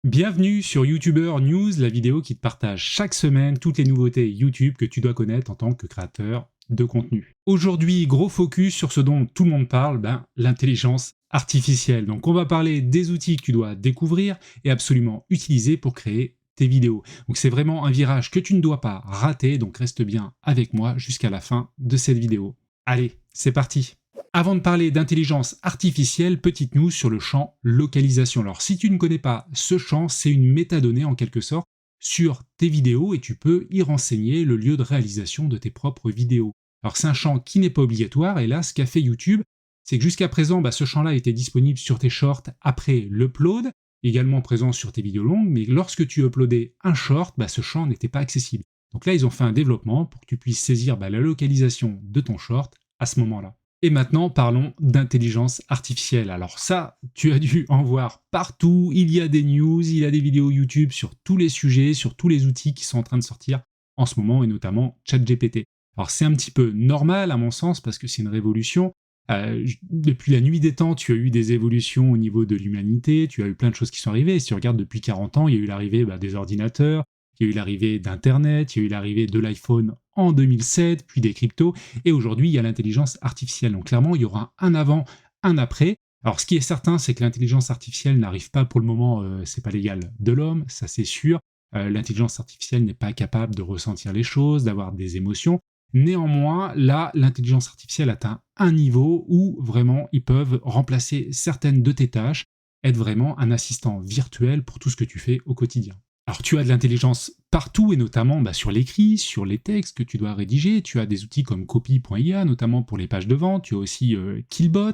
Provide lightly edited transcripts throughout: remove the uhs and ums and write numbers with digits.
Bienvenue sur YouTuber News, la vidéo qui te partage chaque semaine toutes les nouveautés YouTube que tu dois connaître en tant que créateur de contenu. Aujourd'hui, gros focus sur ce dont tout le monde parle, l'intelligence artificielle. Donc on va parler des outils que tu dois découvrir et absolument utiliser pour créer tes vidéos. Donc c'est vraiment un virage que tu ne dois pas rater, donc reste bien avec moi jusqu'à la fin de cette vidéo. Allez, c'est parti! Avant de parler d'intelligence artificielle, petite news sur le champ localisation. Alors si tu ne connais pas ce champ, c'est une métadonnée en quelque sorte sur tes vidéos et tu peux y renseigner le lieu de réalisation de tes propres vidéos. Alors c'est un champ qui n'est pas obligatoire et là ce qu'a fait YouTube, c'est que jusqu'à présent ce champ-là était disponible sur tes shorts après l'upload, également présent sur tes vidéos longues, mais lorsque tu uploadais un short, ce champ n'était pas accessible. Donc là ils ont fait un développement pour que tu puisses saisir la localisation de ton short à ce moment-là. Et maintenant, parlons d'intelligence artificielle. Alors ça, tu as dû en voir partout, il y a des news, il y a des vidéos YouTube sur tous les sujets, sur tous les outils qui sont en train de sortir en ce moment, et notamment ChatGPT. Alors c'est un petit peu normal à mon sens, parce que c'est une révolution. Depuis la nuit des temps, tu as eu des évolutions au niveau de l'humanité, tu as eu plein de choses qui sont arrivées. Et si tu regardes depuis 40 ans, il y a eu l'arrivée des ordinateurs, il y a eu l'arrivée d'Internet, il y a eu l'arrivée de l'iPhone en 2007, puis des cryptos, et aujourd'hui il y a l'intelligence artificielle. Donc clairement il y aura un avant, un après. Alors ce qui est certain, c'est que l'intelligence artificielle n'arrive pas pour le moment, c'est pas l'égal de l'homme, ça c'est sûr. L'intelligence artificielle n'est pas capable de ressentir les choses, d'avoir des émotions. Néanmoins, là, l'intelligence artificielle atteint un niveau où vraiment ils peuvent remplacer certaines de tes tâches, être vraiment un assistant virtuel pour tout ce que tu fais au quotidien. Alors tu as de l'intelligence partout et notamment sur l'écrit, sur les textes que tu dois rédiger. Tu as des outils comme copy.ia, notamment pour les pages de vente. Tu as aussi Killbot,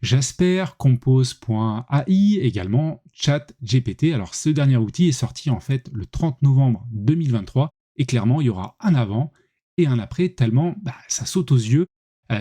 Jasper, Compose.ai, également ChatGPT. Alors ce dernier outil est sorti en fait le 30 novembre 2023 et clairement il y aura un avant et un après tellement ça saute aux yeux.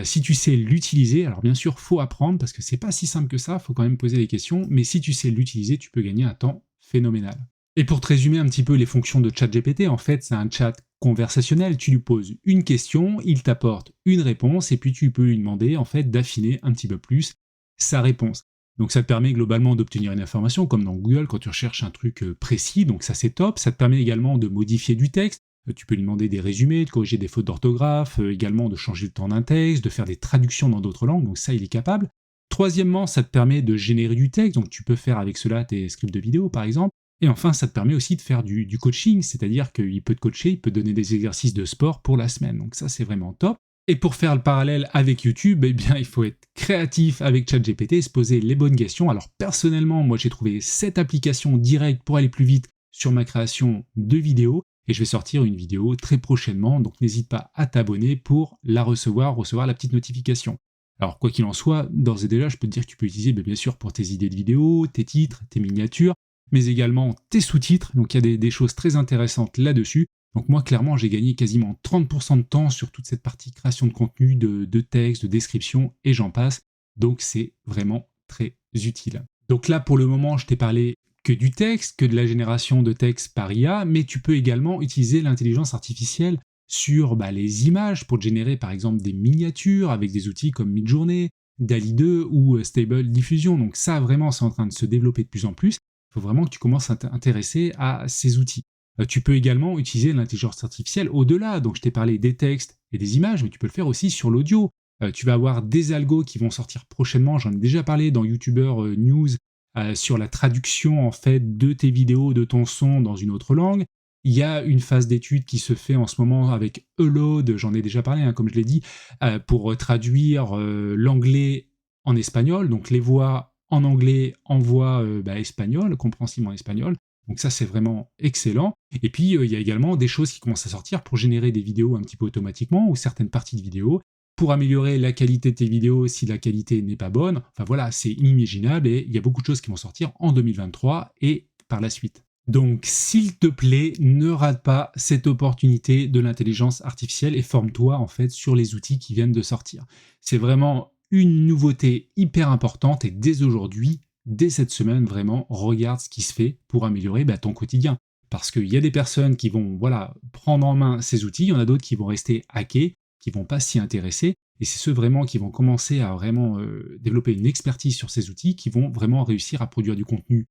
Si tu sais l'utiliser, alors bien sûr faut apprendre parce que c'est pas si simple que ça, faut quand même poser des questions, mais si tu sais l'utiliser, tu peux gagner un temps phénoménal. Et pour te résumer un petit peu les fonctions de ChatGPT, en fait, c'est un chat conversationnel. Tu lui poses une question, il t'apporte une réponse, et puis tu peux lui demander en fait d'affiner un petit peu plus sa réponse. Donc ça te permet globalement d'obtenir une information, comme dans Google quand tu recherches un truc précis, donc ça c'est top. Ça te permet également de modifier du texte. Tu peux lui demander des résumés, de corriger des fautes d'orthographe, également de changer le temps d'un texte, de faire des traductions dans d'autres langues, donc ça il est capable. Troisièmement, ça te permet de générer du texte, donc tu peux faire avec cela tes scripts de vidéo par exemple. Et enfin, ça te permet aussi de faire du coaching, c'est-à-dire qu'il peut te coacher, il peut te donner des exercices de sport pour la semaine. Donc ça, c'est vraiment top. Et pour faire le parallèle avec YouTube, il faut être créatif avec ChatGPT et se poser les bonnes questions. Alors personnellement, moi j'ai trouvé cette application directe pour aller plus vite sur ma création de vidéos et je vais sortir une vidéo très prochainement, donc n'hésite pas à t'abonner pour la recevoir la petite notification. Alors quoi qu'il en soit, d'ores et déjà, je peux te dire que tu peux utiliser bien sûr pour tes idées de vidéos, tes titres, tes miniatures, mais également tes sous-titres, donc il y a des choses très intéressantes là-dessus. Donc moi, clairement, j'ai gagné quasiment 30% de temps sur toute cette partie création de contenu, de texte, de description, et j'en passe. Donc c'est vraiment très utile. Donc là, pour le moment, je t'ai parlé que du texte, que de la génération de texte par IA, mais tu peux également utiliser l'intelligence artificielle sur les images pour générer par exemple des miniatures avec des outils comme Midjourney, DALL-E 2 ou Stable Diffusion. Donc ça, vraiment, c'est en train de se développer de plus en plus. Il faut vraiment que tu commences à t'intéresser à ces outils. Tu peux également utiliser l'intelligence artificielle au-delà, donc je t'ai parlé des textes et des images, mais tu peux le faire aussi sur l'audio. Tu vas avoir des algos qui vont sortir prochainement, j'en ai déjà parlé dans YouTuber News, sur la traduction en fait de tes vidéos, de ton son dans une autre langue. Il y a une phase d'étude qui se fait en ce moment avec Eload, j'en ai déjà parlé, comme je l'ai dit, pour traduire l'anglais en espagnol, donc les voix en anglais, en voix espagnole, compréhensible en espagnol. Donc ça, c'est vraiment excellent. Et puis, il y a également des choses qui commencent à sortir pour générer des vidéos un petit peu automatiquement, ou certaines parties de vidéos, pour améliorer la qualité de tes vidéos si la qualité n'est pas bonne. Enfin voilà, c'est inimaginable et il y a beaucoup de choses qui vont sortir en 2023 et par la suite. Donc, s'il te plaît, ne rate pas cette opportunité de l'intelligence artificielle et forme-toi en fait sur les outils qui viennent de sortir. C'est vraiment une nouveauté hyper importante et dès aujourd'hui, dès cette semaine, vraiment, regarde ce qui se fait pour améliorer ton quotidien. Parce qu'il y a des personnes qui vont prendre en main ces outils, il y en a d'autres qui vont rester hackés, qui vont pas s'y intéresser, et c'est ceux vraiment qui vont commencer à vraiment développer une expertise sur ces outils qui vont vraiment réussir à produire du contenu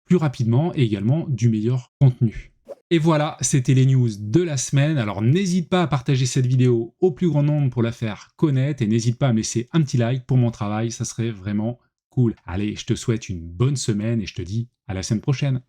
plus rapidement et également du meilleur contenu. Et voilà, c'était les news de la semaine. Alors n'hésite pas à partager cette vidéo au plus grand nombre pour la faire connaître et n'hésite pas à me laisser un petit like pour mon travail, ça serait vraiment cool. Allez, je te souhaite une bonne semaine et je te dis à la semaine prochaine.